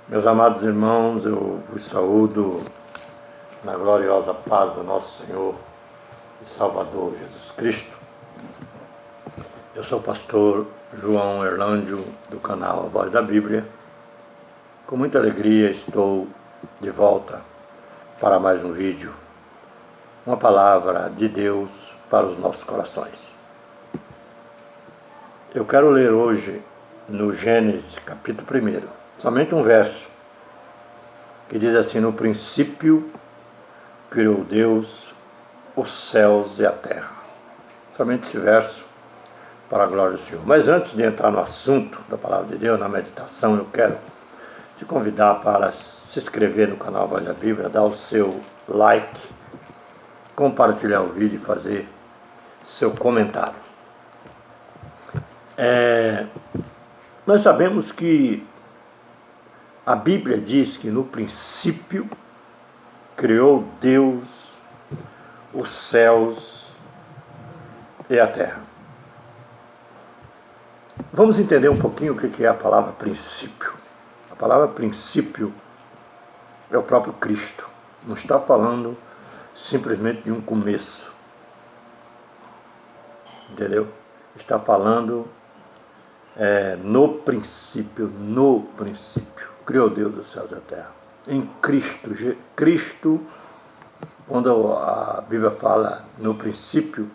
Meus amados irmãos, eu vos saúdo na gloriosa paz do nosso Senhor e Salvador Jesus Cristo. Eu sou o pastor João Erlândio, do canal A Voz da Bíblia. Com muita alegria estou de volta para mais um vídeo, uma palavra de Deus para os nossos corações. Eu quero ler hoje no Gênesis, capítulo 1, somente um verso, que diz assim: no princípio criou Deus os céus e a terra. Somente esse verso, para a glória do Senhor. Mas antes de entrar no assunto da palavra de Deus, na meditação, eu quero te convidar para se inscrever no canal Voz da Bíblia, dar o seu like, compartilhar o vídeo e fazer seu comentário. Nós sabemos que a Bíblia diz que no princípio criou Deus os céus e a terra. Vamos entender um pouquinho o que é a palavra princípio. A palavra princípio é o próprio Cristo. Não está falando simplesmente de um começo. Entendeu? Está falando no princípio. Criou Deus os céus e a terra. Em Cristo, quando a Bíblia fala no princípio,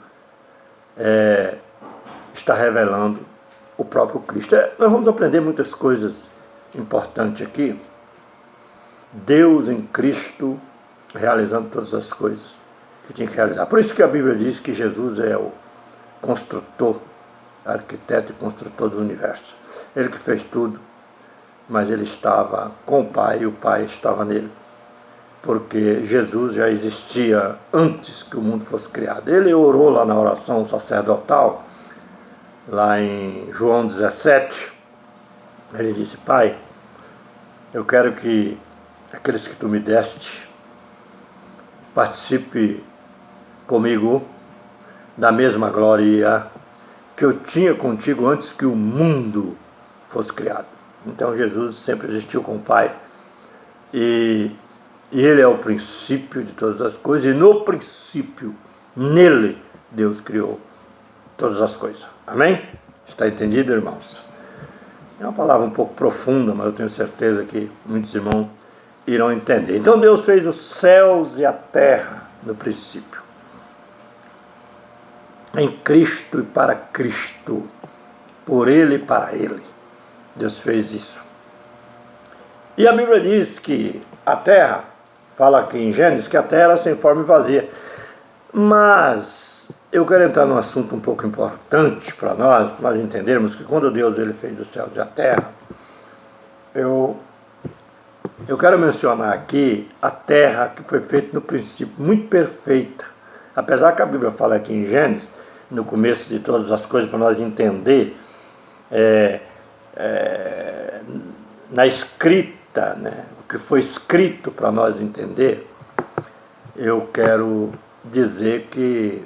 está revelando o próprio Cristo. Nós vamos aprender muitas coisas importantes aqui. Deus em Cristo realizando todas as coisas que tinha que realizar. Por isso que a Bíblia diz que Jesus é o construtor, arquiteto e construtor do universo. Ele que fez tudo, mas ele estava com o Pai e o Pai estava nele. Porque Jesus já existia antes que o mundo fosse criado. Ele orou lá na oração sacerdotal, lá em João 17, ele disse: Pai, eu quero que aqueles que tu me deste participe comigo da mesma glória que eu tinha contigo antes que o mundo fosse criado. Então Jesus sempre existiu com o Pai e ele é o princípio de todas as coisas, e no princípio, nele, Deus criou todas as coisas. Amém? Está entendido, irmãos? É uma palavra um pouco profunda, mas eu tenho certeza que muitos irmãos irão entender. Então Deus fez os céus e a terra no princípio. Em Cristo e para Cristo. Por Ele e para Ele. Deus fez isso. E a Bíblia diz que a terra, fala aqui em Gênesis, que a terra era sem forma e vazia. Mas eu quero entrar num assunto um pouco importante para nós entendermos que quando Deus ele fez os céus e a terra, eu quero mencionar aqui a terra que foi feita no princípio, muito perfeita. Apesar que a Bíblia fala aqui em Gênesis, no começo de todas as coisas, para nós entender, na escrita, né, o que foi escrito para nós entender, eu quero dizer que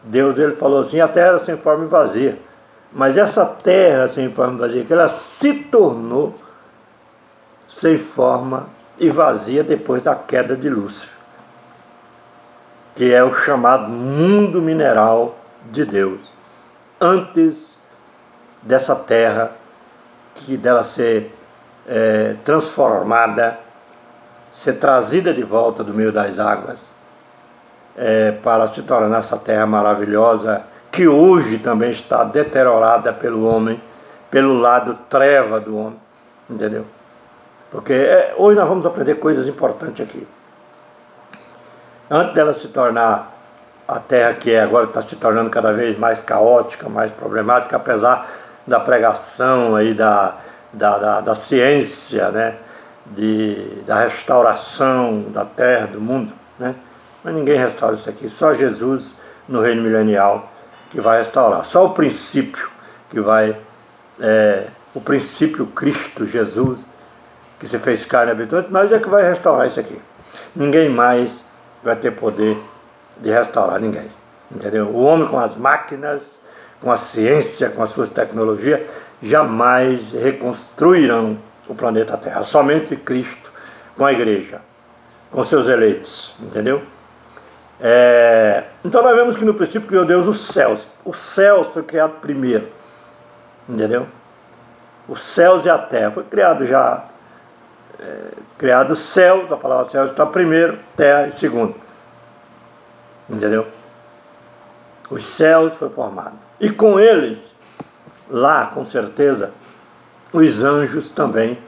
Deus ele falou assim: a terra sem forma e vazia. Mas essa terra sem forma e vazia, que ela se tornou sem forma e vazia depois da queda de Lúcifer, que é o chamado mundo mineral de Deus. Antes dessa terra, que dela ser transformada, ser trazida de volta do meio das águas, para se tornar essa terra maravilhosa, que hoje também está deteriorada pelo homem, pelo lado treva do homem, entendeu? Porque hoje nós vamos aprender coisas importantes aqui. Antes dela se tornar a terra que agora está se tornando cada vez mais caótica, mais problemática, apesar da pregação aí da ciência, né? Da restauração da terra, do mundo, né? Mas ninguém restaura isso aqui, só Jesus no reino milenial que vai restaurar. Só o princípio que vai, o princípio Cristo, Jesus, que se fez carne habitante, mas é que vai restaurar isso aqui. Ninguém mais vai ter poder de restaurar ninguém, entendeu? O homem com as máquinas, com a ciência, com as suas tecnologias, jamais reconstruirão o planeta Terra. Somente Cristo com a igreja, com seus eleitos, entendeu? Então nós vemos que no princípio criou Deus os céus. Os céus foi criado primeiro, entendeu? Os céus e a terra foi criado já. Criado os céus, a palavra céus está primeiro, terra em segundo, entendeu? Os céus foi formado, e com eles, lá com certeza, os anjos também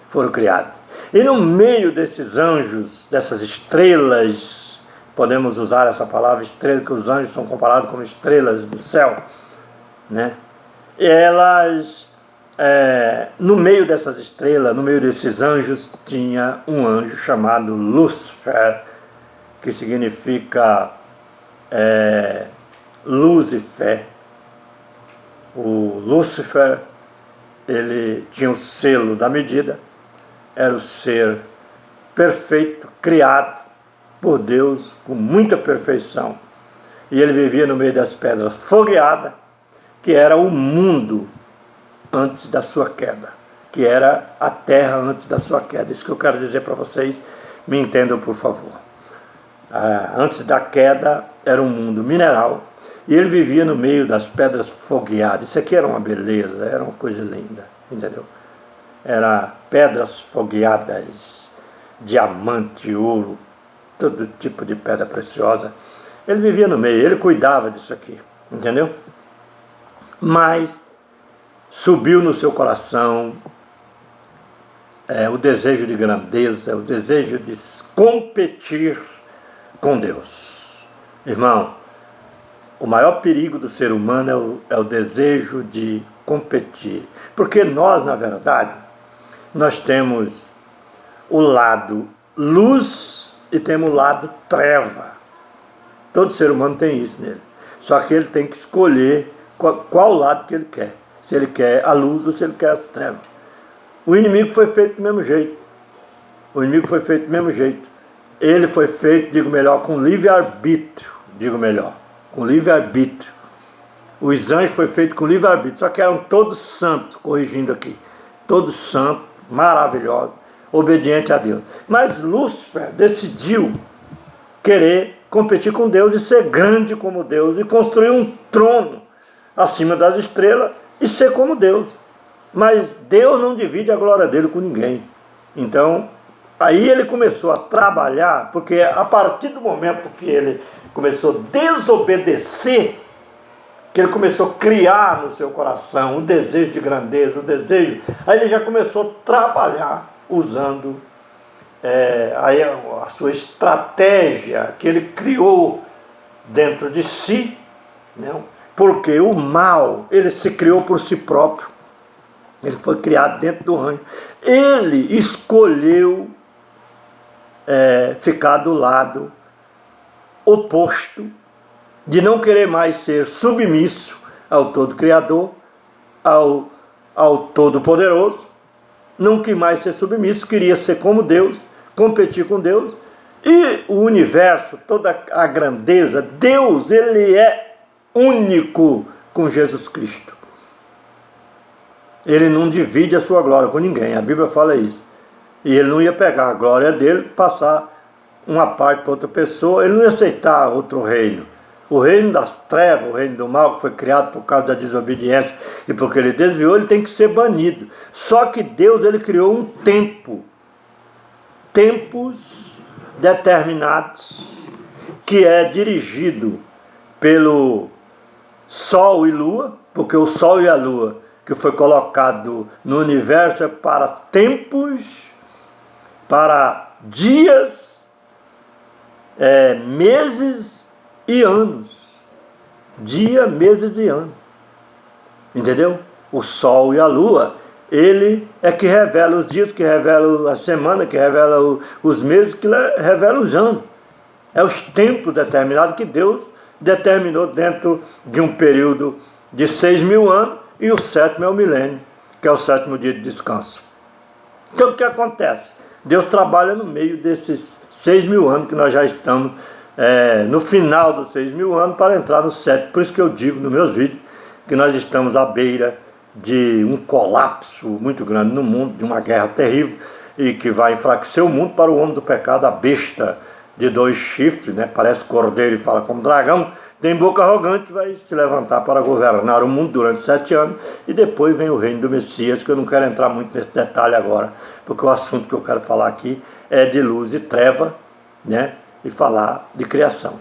foram criados. E no meio desses anjos, dessas estrelas, podemos usar essa palavra estrela, que os anjos são comparados como estrelas do céu, né? E elas, no meio dessas estrelas, no meio desses anjos, tinha um anjo chamado Lúcifer, que significa luz e fé. O Lúcifer, ele tinha o selo da medida, era o ser perfeito, criado por Deus com muita perfeição. E ele vivia no meio das pedras fogueadas, que era o mundo antes da sua queda, que era a terra antes da sua queda. Isso que eu quero dizer para vocês, me entendam por favor. Antes da queda era um mundo mineral, e ele vivia no meio das pedras fogueadas. Isso aqui era uma beleza, era uma coisa linda, entendeu? Era pedras fogueadas, diamante, ouro, todo tipo de pedra preciosa. Ele vivia no meio, ele cuidava disso aqui, entendeu? Mas subiu no seu coração o desejo de grandeza, o desejo de competir com Deus. Irmão, o maior perigo do ser humano é o desejo de competir. Porque nós, na verdade, nós temos o lado luz e temos o lado treva. Todo ser humano tem isso nele. Só que ele tem que escolher qual lado que ele quer. Se ele quer a luz ou se ele quer as trevas. O inimigo foi feito do mesmo jeito. O inimigo foi feito do mesmo jeito. Ele foi feito, digo melhor, com livre-arbítrio. Com livre-arbítrio. Os anjos foi feito com livre-arbítrio. Só que eram todos santos, corrigindo aqui. Todos santos, maravilhosos, obedientes a Deus. Mas Lúcifer decidiu querer competir com Deus e ser grande como Deus. E construir um trono acima das estrelas e ser como Deus. Mas Deus não divide a glória dele com ninguém. Então, aí ele começou a trabalhar, porque a partir do momento que ele começou a desobedecer, que ele começou a criar no seu coração o desejo de grandeza, o desejo, aí ele já começou a trabalhar usando aí a sua estratégia que ele criou dentro de si, né? Porque o mal, ele se criou por si próprio. Ele foi criado dentro do anjo. Ele escolheu ficar do lado oposto, de não querer mais ser submisso ao Todo-Criador, ao Todo-Poderoso. Não quis mais ser submisso, queria ser como Deus, competir com Deus. E o universo, toda a grandeza, Deus, ele é único com Jesus Cristo. Ele não divide a sua glória com ninguém, a Bíblia fala isso. E ele não ia pegar a glória dele, passar uma parte para outra pessoa, ele não ia aceitar outro reino. O reino das trevas, o reino do mal, que foi criado por causa da desobediência e porque ele desviou, ele tem que ser banido. Só que Deus, ele criou um tempo, tempos determinados, que é dirigido pelo Sol e Lua, porque o Sol e a Lua, que foi colocado no universo, é para tempos, para dias, meses e anos. Dia, meses e anos. Entendeu? O Sol e a Lua, ele é que revela os dias, que revela a semana, que revela os meses, que revela os anos. É os tempos determinados que Deus determinou dentro de um período de 6.000 anos, e o sétimo é o milênio, que é o sétimo dia de descanso. Então o que acontece? Deus trabalha no meio desses 6.000 anos que nós já estamos no final dos 6.000 anos para entrar no sétimo. Por isso que eu digo nos meus vídeos que nós estamos à beira de um colapso muito grande no mundo, de uma guerra terrível, e que vai enfraquecer o mundo para o homem do pecado, a besta de 2 chifres, né? Parece cordeiro e fala como dragão, tem boca arrogante, vai se levantar para governar o mundo durante 7 anos, e depois vem o reino do Messias, que eu não quero entrar muito nesse detalhe agora, porque o assunto que eu quero falar aqui é de luz e treva, né? E falar de criação.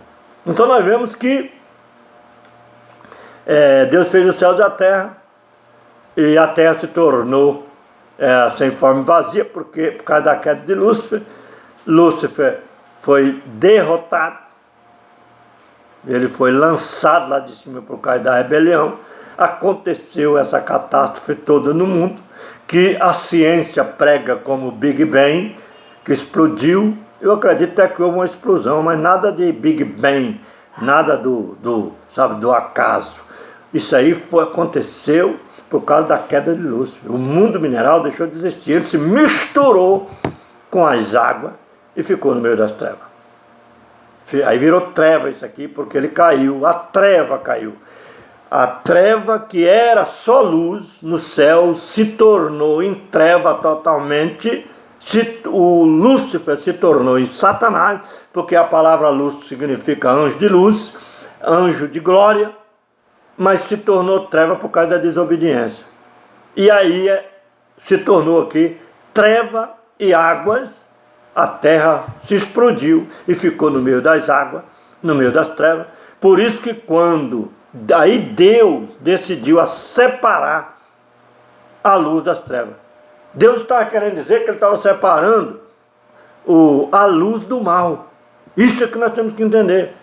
Então nós vemos que Deus fez os céus e a terra se tornou sem forma e vazia, porque por causa da queda de Lúcifer. Lúcifer foi derrotado, ele foi lançado lá de cima por causa da rebelião. Aconteceu essa catástrofe toda no mundo, que a ciência prega como Big Bang, que explodiu. Eu acredito até que houve uma explosão, mas nada de Big Bang, nada do acaso. Isso aí aconteceu por causa da queda de Lúcifer. O mundo mineral deixou de existir, ele se misturou com as águas e ficou no meio das trevas. Aí virou treva isso aqui, porque ele caiu, a treva caiu. A treva que era só luz no céu se tornou em treva totalmente. O Lúcifer se tornou em Satanás, porque a palavra luz significa anjo de luz, anjo de glória, mas se tornou treva por causa da desobediência. E aí se tornou aqui treva e águas, a terra se explodiu e ficou no meio das águas, no meio das trevas. Por isso que quando aí Deus decidiu a separar a luz das trevas. Deus estava querendo dizer que ele estava separando a luz do mal. Isso é que nós temos que entender.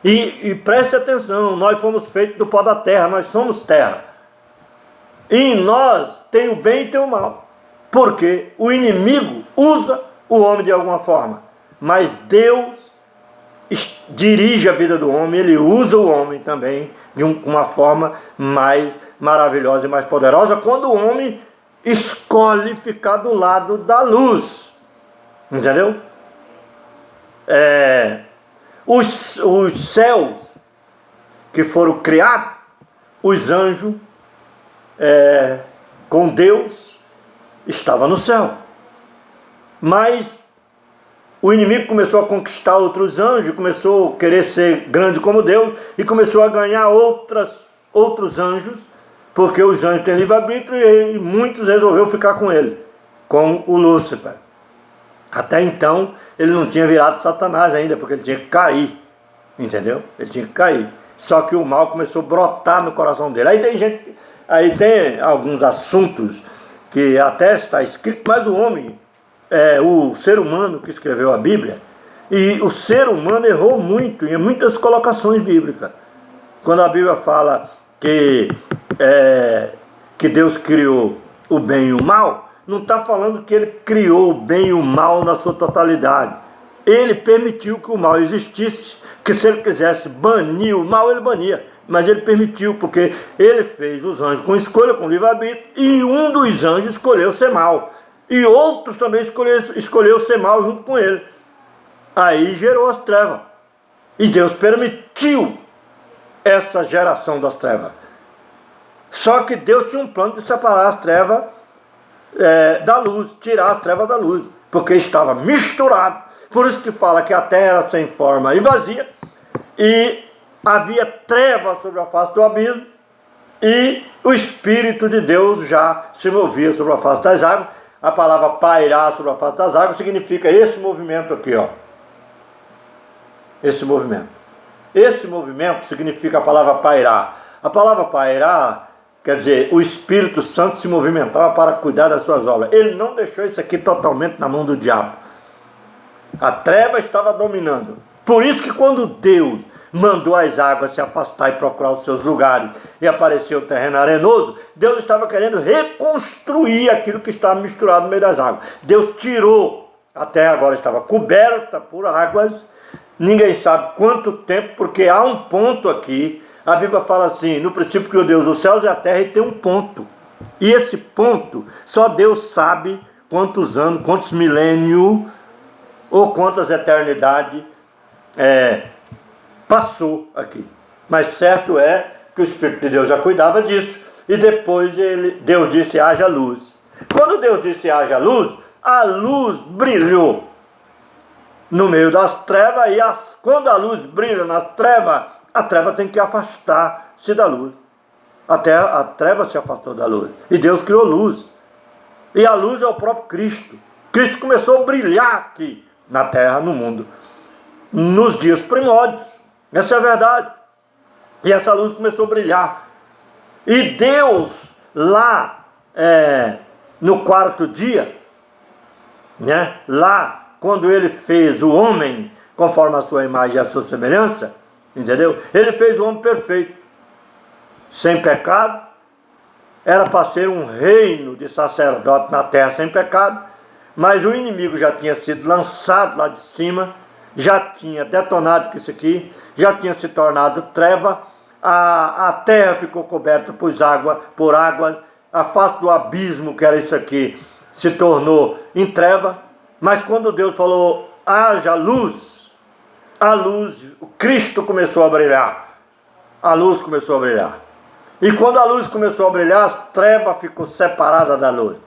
E preste atenção, nós fomos feitos do pó da terra, nós somos terra. E em nós tem o bem e tem o mal. Porque o inimigo usa o homem de alguma forma. Mas Deus dirige a vida do homem, ele usa o homem também de uma forma mais maravilhosa e mais poderosa, quando o homem escolhe ficar do lado da luz. Entendeu? Os céus que foram criados, os anjos com Deus estavam no céu. Mas o inimigo começou a conquistar outros anjos, começou a querer ser grande como Deus e começou a ganhar outros anjos, porque os anjos têm livre-arbítrio e muitos resolveram ficar com ele, com o Lúcifer. Até então ele não tinha virado Satanás ainda, porque ele tinha que cair, entendeu? Ele tinha que cair. Só que o mal começou a brotar no coração dele. Aí tem alguns assuntos que até está escrito, mas o homem, o ser humano que escreveu a Bíblia, e o ser humano errou muito em muitas colocações bíblicas. Quando a Bíblia fala que Deus criou o bem e o mal, não está falando que ele criou o bem e o mal na sua totalidade. Ele permitiu que o mal existisse, que se ele quisesse banir o mal, ele bania. Mas ele permitiu, porque ele fez os anjos com escolha, com livre-arbítrio, e um dos anjos escolheu ser mal. E outros também escolheu ser mal junto com ele. Aí gerou as trevas. E Deus permitiu essa geração das trevas. Só que Deus tinha um plano de separar as trevas da luz, tirar as trevas da luz, porque estava misturado. Por isso que fala que a terra era sem forma e vazia, e havia trevas sobre a face do abismo, e o Espírito de Deus já se movia sobre a face das águas. A palavra pairar sobre a face das águas significa esse movimento aqui, ó. Esse movimento. Esse movimento significa a palavra pairar. A palavra pairar quer dizer, o Espírito Santo se movimentava para cuidar das suas obras. Ele não deixou isso aqui totalmente na mão do diabo. A treva estava dominando. Por isso que quando Deus mandou as águas se afastar e procurar os seus lugares, e apareceu o terreno arenoso, Deus estava querendo reconstruir aquilo que estava misturado no meio das águas. Deus tirou, a terra agora estava coberta por águas, ninguém sabe quanto tempo, porque há um ponto aqui. A Bíblia fala assim, no princípio criou Deus os céus e a terra, e tem um ponto. E esse ponto, só Deus sabe quantos anos, quantos milênios, ou quantas eternidades passou aqui. Mas certo é que o Espírito de Deus já cuidava disso, e depois Deus disse: haja luz. Quando Deus disse: haja luz, a luz brilhou no meio das trevas, e quando a luz brilha na treva, a treva tem que afastar-se da luz. Até a treva se afastou da luz, e Deus criou luz, e a luz é o próprio Cristo. Cristo começou a brilhar aqui na terra, no mundo, nos dias primórdios. Essa é a verdade. E essa luz começou a brilhar, e Deus lá no quarto dia, né, lá quando ele fez o homem conforme a sua imagem e a sua semelhança, entendeu? Ele fez o homem perfeito, sem pecado. Era para ser um reino de sacerdote na terra sem pecado, mas o inimigo já tinha sido lançado lá de cima, já tinha detonado com isso aqui, já tinha se tornado treva, a terra ficou coberta por águas, a face do abismo, que era isso aqui, se tornou em treva. Mas quando Deus falou: haja luz, a luz, o Cristo começou a brilhar, a luz começou a brilhar. E quando a luz começou a brilhar, as trevas ficou separada da luz.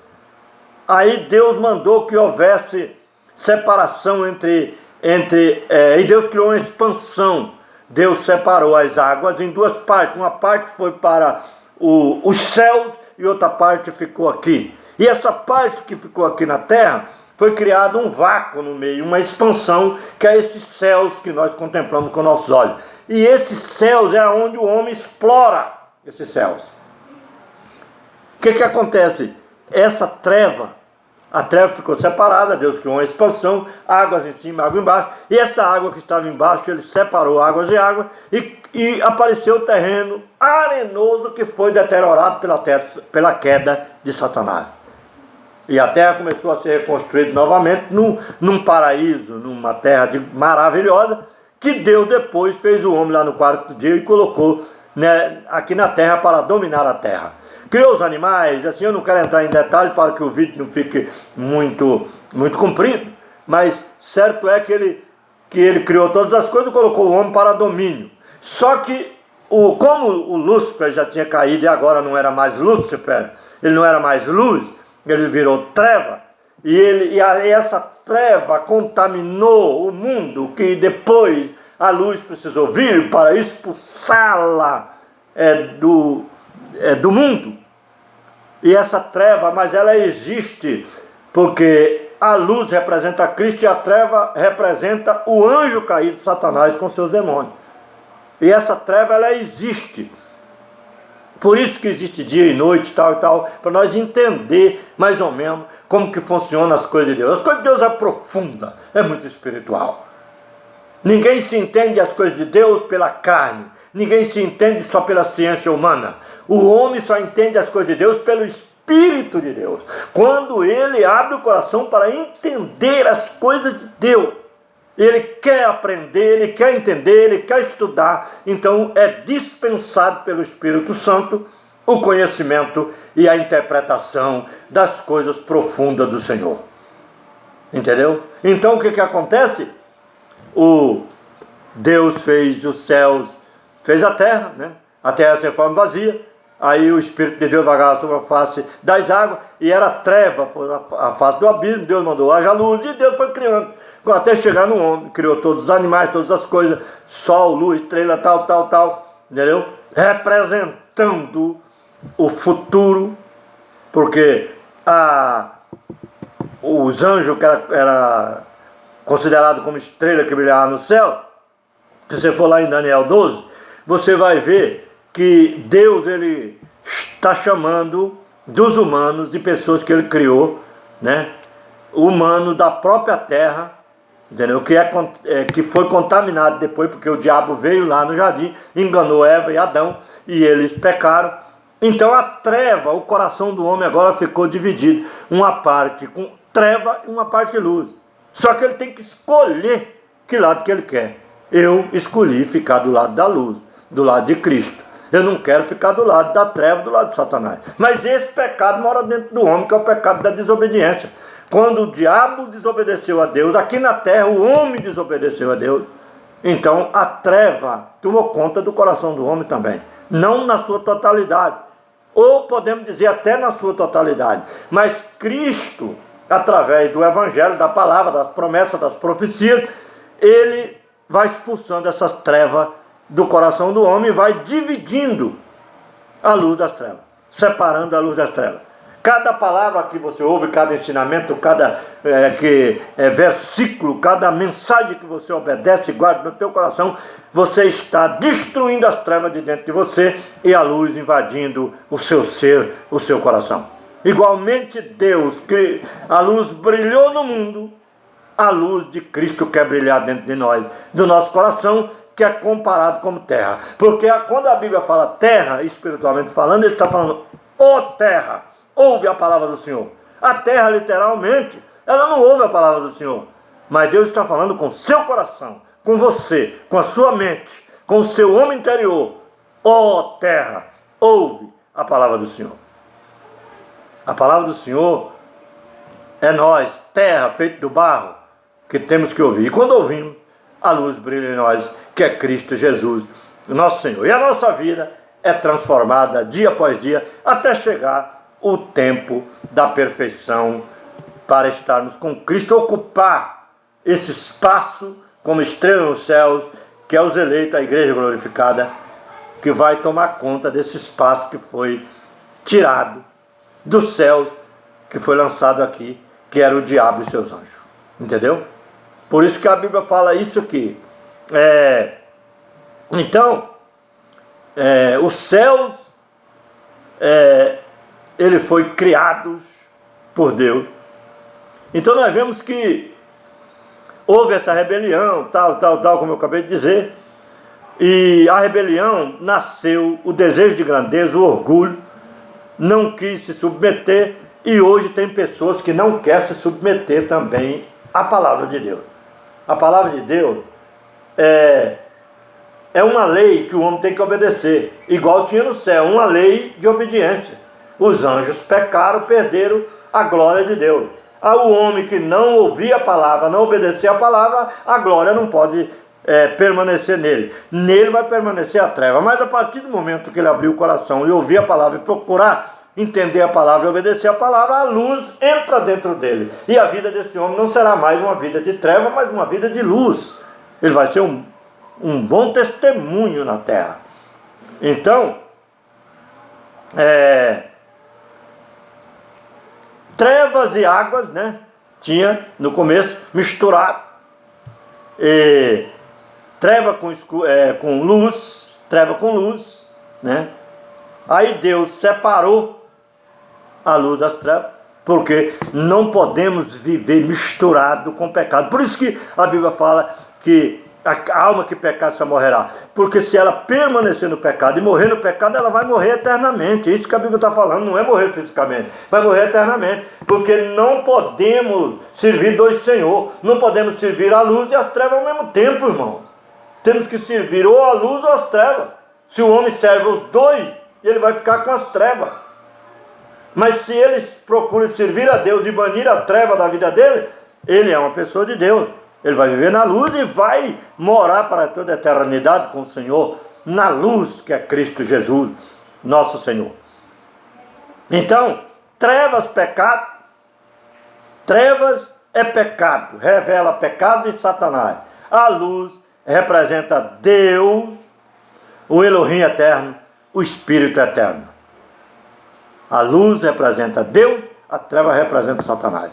Aí Deus mandou que houvesse separação e Deus criou uma expansão. Deus separou as águas em duas partes. Uma parte foi para os céus e outra parte ficou aqui. E essa parte que ficou aqui na terra, foi criado um vácuo no meio, uma expansão, que é esses céus que nós contemplamos com nossos olhos. E esses céus é onde o homem explora esses céus. O que acontece? Essa treva, a treva ficou separada, Deus criou uma expansão, águas em cima, água embaixo, e essa água que estava embaixo, ele separou águas de água, e apareceu o terreno arenoso que foi deteriorado pela queda de Satanás. E a terra começou a ser reconstruída novamente num paraíso, numa terra maravilhosa, que Deus depois fez o homem lá no quarto dia e colocou, né, aqui na terra para dominar a terra. Criou os animais, assim, eu não quero entrar em detalhe para que o vídeo não fique muito comprido, mas certo é que ele criou todas as coisas e colocou o homem para domínio. Só que, como o Lúcifer já tinha caído e agora não era mais Lúcifer, ele não era mais luz, ele virou treva, e essa treva contaminou o mundo, que depois a luz precisou vir para expulsá-la do mundo. E essa treva, mas ela existe, porque a luz representa Cristo e a treva representa o anjo caído, Satanás, com seus demônios. E essa treva, ela existe. Por isso que existe dia e noite, tal e tal, para nós entender mais ou menos como que funcionam as coisas de Deus. As coisas de Deus é profunda, é muito espiritual. Ninguém se entende as coisas de Deus pela carne, ninguém se entende só pela ciência humana. O homem só entende as coisas de Deus pelo Espírito de Deus, quando ele abre o coração para entender as coisas de Deus. Ele quer aprender, ele quer entender, ele quer estudar. Então é dispensado pelo Espírito Santo o conhecimento e a interpretação das coisas profundas do Senhor. Entendeu? Então o que acontece? Deus fez os céus, fez a terra, né? A terra sem forma vazia. Aí o Espírito de Deus vagava sobre a face das águas, e era treva, a face do abismo. Deus mandou: haja luz, e Deus foi criando, até chegar no homem. Criou todos os animais, todas as coisas, sol, luz, estrela, tal, entendeu? Representando o futuro, porque os anjos, que era considerado como estrela que brilhava no céu, se você for lá em Daniel 12, você vai ver que Deus, ele está chamando dos humanos, de pessoas que ele criou, né? Humanos da própria terra, entendeu? Que foi contaminado depois, porque o diabo veio lá no jardim, enganou Eva e Adão, e eles pecaram. Então a treva, o coração do homem agora ficou dividido, uma parte com treva e uma parte luz. Só que ele tem que escolher que lado que ele quer. Eu escolhi ficar do lado da luz, do lado de Cristo. Eu não quero ficar do lado da treva, do lado de Satanás. Mas esse pecado mora dentro do homem, que é o pecado da desobediência. Quando o diabo desobedeceu a Deus, aqui na terra o homem desobedeceu a Deus, então a treva tomou conta do coração do homem também. Não na sua totalidade. ou podemos dizer até na sua totalidade. Mas Cristo, através do Evangelho, da palavra, das promessas, das profecias, ele vai expulsando essas trevas do coração do homem e vai dividindo a luz das trevas, separando a luz das trevas. Cada palavra que você ouve, cada ensinamento, cada versículo, cada mensagem que você obedece e guarda no teu coração, você está destruindo as trevas de dentro de você e a luz invadindo o seu ser, o seu coração. Igualmente Deus, que a luz brilhou no mundo, a luz de Cristo quer brilhar dentro de nós, do nosso coração, que é comparado como terra. Porque quando a Bíblia fala terra, espiritualmente falando, ele está falando, ó terra, ouve a palavra do Senhor. A terra, literalmente, ela não ouve a palavra do Senhor. Mas Deus está falando com o seu coração, com você, com a sua mente, com o seu homem interior. Ó terra, ouve a palavra do Senhor. A palavra do Senhor é nós, terra feita do barro, que temos que ouvir. E quando ouvimos, a luz brilha em nós, que é Cristo Jesus, nosso Senhor. E a nossa vida é transformada dia após dia, até chegar o tempo da perfeição, para estarmos com Cristo, ocupar esse espaço como estrela nos céus, que é os eleitos, a igreja glorificada, que vai tomar conta desse espaço que foi tirado do céu, que foi lançado aqui, que era o diabo e seus anjos. Entendeu? Por isso que a Bíblia fala isso aqui. Então, os céus, ele foi criados por Deus. Então nós vemos que houve essa rebelião, tal, como eu acabei de dizer. E a rebelião nasceu o desejo de grandeza, o orgulho, não quis se submeter, e hoje tem pessoas que não querem se submeter também à palavra de Deus. A palavra de Deus é uma lei que o homem tem que obedecer, igual tinha no céu, uma lei de obediência. Os anjos pecaram, perderam a glória de Deus. O homem que não ouvia a palavra, não obedecia a palavra, a glória não pode permanecer nele. Nele vai permanecer a treva. Mas a partir do momento que ele abriu o coração e ouvir a palavra e procurar entender a palavra e obedecer a palavra, a luz entra dentro dele. E a vida desse homem não será mais uma vida de treva, mas uma vida de luz. Ele vai ser um bom testemunho na terra. Então, trevas e águas, né? Tinha no começo misturado. Treva com luz, né? Aí Deus separou a luz das trevas, porque não podemos viver misturado com pecado. Por isso que a Bíblia fala que a alma que pecar só morrerá. Porque se ela permanecer no pecado e morrer no pecado, ela vai morrer eternamente. É isso que a Bíblia está falando, não é morrer fisicamente, vai morrer eternamente. Porque não podemos servir dois senhores, não podemos servir a luz e as trevas ao mesmo tempo, irmão. Temos que servir ou a luz ou as trevas. Se o homem serve os dois, ele vai ficar com as trevas. Mas se ele procura servir a Deus e banir a treva da vida dele, ele é uma pessoa de Deus. Ele vai viver na luz e vai morar para toda a eternidade com o Senhor, na luz que é Cristo Jesus, nosso Senhor. Então, trevas, pecado. Trevas é pecado, revela pecado e Satanás. A luz representa Deus, o Elohim eterno, o Espírito eterno. A luz representa Deus, a treva representa Satanás.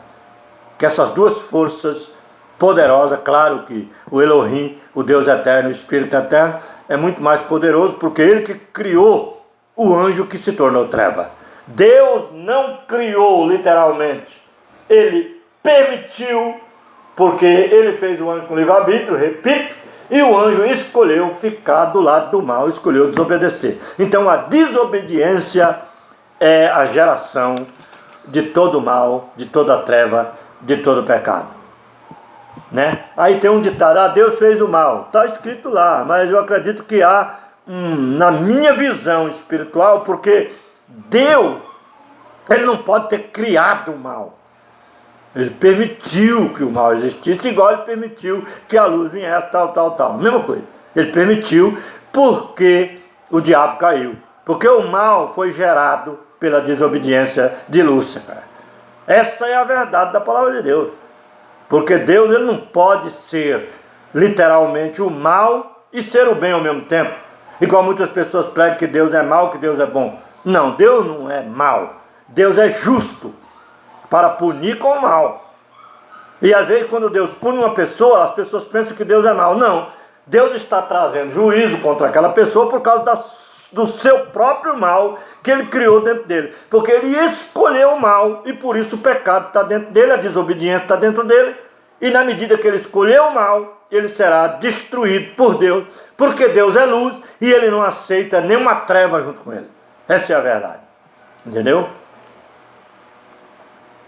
Que essas duas forças poderosas, claro que o Elohim, o Deus eterno, o Espírito eterno, é muito mais poderoso, porque ele que criou o anjo que se tornou treva. Deus não criou literalmente, ele permitiu, porque ele fez o anjo com livre-arbítrio, repito, e o anjo escolheu ficar do lado do mal, escolheu desobedecer. Então a desobediência é a geração de todo mal, de toda treva, de todo pecado, né? Aí tem um ditado, Deus fez o mal, está escrito lá, mas eu acredito que há, na minha visão espiritual, porque Deus, ele não pode ter criado o mal. Ele permitiu que o mal existisse, igual ele permitiu que a luz viesse, tal. Mesma coisa. Ele permitiu porque o diabo caiu. Porque o mal foi gerado pela desobediência de Lúcifer. Essa é a verdade da palavra de Deus. Porque Deus, ele não pode ser literalmente o mal e ser o bem ao mesmo tempo. Igual muitas pessoas pregam que Deus é mal, que Deus é bom. Não, Deus não é mal. Deus é justo para punir com o mal. E às vezes quando Deus pune uma pessoa, as pessoas pensam que Deus é mal. Não, Deus está trazendo juízo contra aquela pessoa por causa do seu próprio mal que ele criou dentro dele. Porque ele escolheu o mal e por isso o pecado está dentro dele, a desobediência está dentro dele. E na medida que ele escolheu o mal, ele será destruído por Deus. Porque Deus é luz e ele não aceita nenhuma treva junto com ele. Essa é a verdade. Entendeu?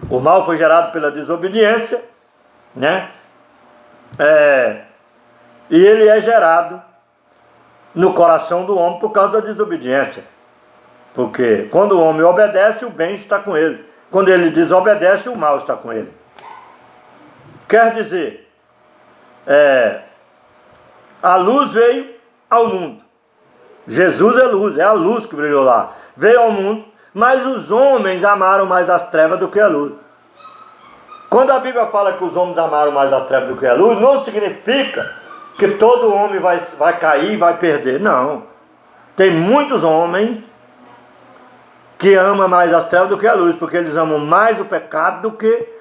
O mal foi gerado pela desobediência, né? E ele é gerado no coração do homem por causa da desobediência. Porque quando o homem obedece, o bem está com ele. Quando ele desobedece, o mal está com ele. Quer dizer, a luz veio ao mundo. Jesus é luz, é a luz que brilhou lá. Veio ao mundo, mas os homens amaram mais as trevas do que a luz. Quando a Bíblia fala que os homens amaram mais as trevas do que a luz, não significa que todo homem vai cair e vai perder. Não. Tem muitos homens que amam mais as trevas do que a luz, porque eles amam mais o pecado do que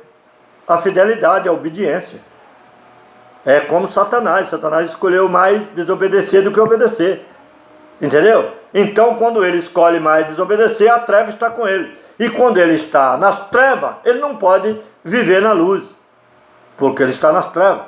a fidelidade, a obediência. É como Satanás. Satanás escolheu mais desobedecer do que obedecer. Entendeu? Então, quando ele escolhe mais desobedecer, a treva está com ele. E quando ele está nas trevas, ele não pode viver na luz, porque ele está nas trevas.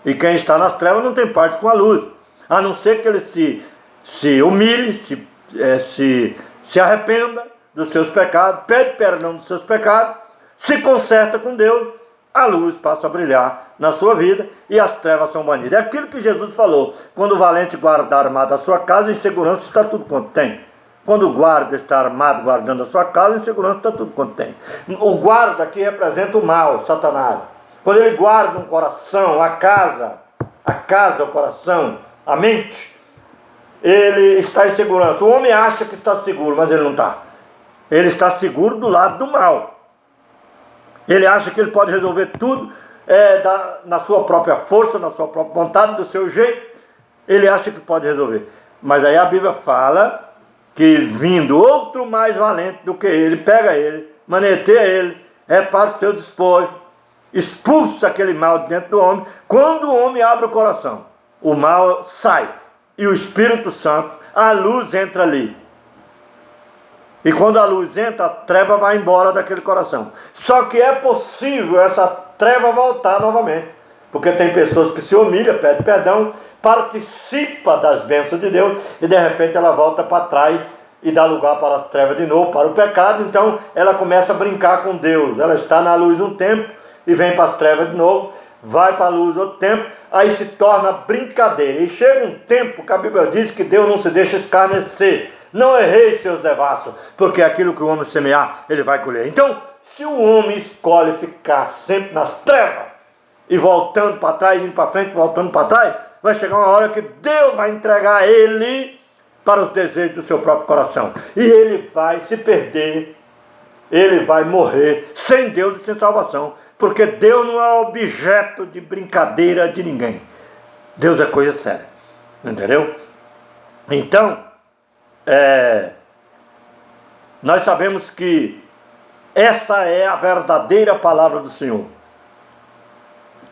E quem está nas trevas não tem parte com a luz, a não ser que ele se humilhe, se arrependa dos seus pecados, pede perdão dos seus pecados, se conserta com Deus, a luz passa a brilhar na sua vida e as trevas são banidas. É aquilo que Jesus falou: quando o valente guarda armado a sua casa, em segurança está tudo quanto tem. Quando o guarda está armado guardando a sua casa, em segurança está tudo quanto tem. O guarda aqui representa o mal, Satanás. Quando ele guarda um coração, a casa, o coração, a mente, ele está em segurança. O homem acha que está seguro, mas ele não está. Ele está seguro do lado do mal. Ele acha que ele pode resolver tudo na sua própria força, na sua própria vontade, do seu jeito. Ele acha que pode resolver. Mas aí a Bíblia fala que vindo outro mais valente do que ele, pega ele, maneteia ele, reparte o seu despojo, expulsa aquele mal de dentro do homem. Quando o homem abre o coração, o mal sai. E o Espírito Santo, a luz entra ali. E quando a luz entra, a treva vai embora daquele coração. Só que é possível essa treva voltar novamente. Porque tem pessoas que se humilham, pedem perdão, participa das bênçãos de Deus e de repente ela volta para trás e dá lugar para as trevas de novo, para o pecado. Então ela começa a brincar com Deus. Ela está na luz um tempo e vem para as trevas de novo, vai para a luz outro tempo, aí se torna brincadeira. E chega um tempo que a Bíblia diz que Deus não se deixa escarnecer. Não errei, seus devassos, porque aquilo que o homem semear, ele vai colher. Então, se o homem escolhe ficar sempre nas trevas e voltando para trás, indo para frente, voltando para trás, vai chegar uma hora que Deus vai entregar ele para os desejos do seu próprio coração. E ele vai se perder, ele vai morrer sem Deus e sem salvação. Porque Deus não é objeto de brincadeira de ninguém. Deus é coisa séria. Entendeu? Então, nós sabemos que essa é a verdadeira palavra do Senhor.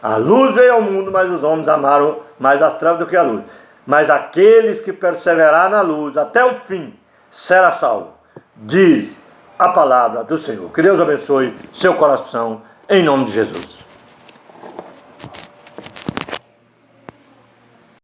A luz veio ao mundo, mas os homens amaram mais as trevas do que a luz. Mas aqueles que perseverar na luz até o fim, será salvo. Diz a palavra do Senhor. Que Deus abençoe seu coração, em nome de Jesus.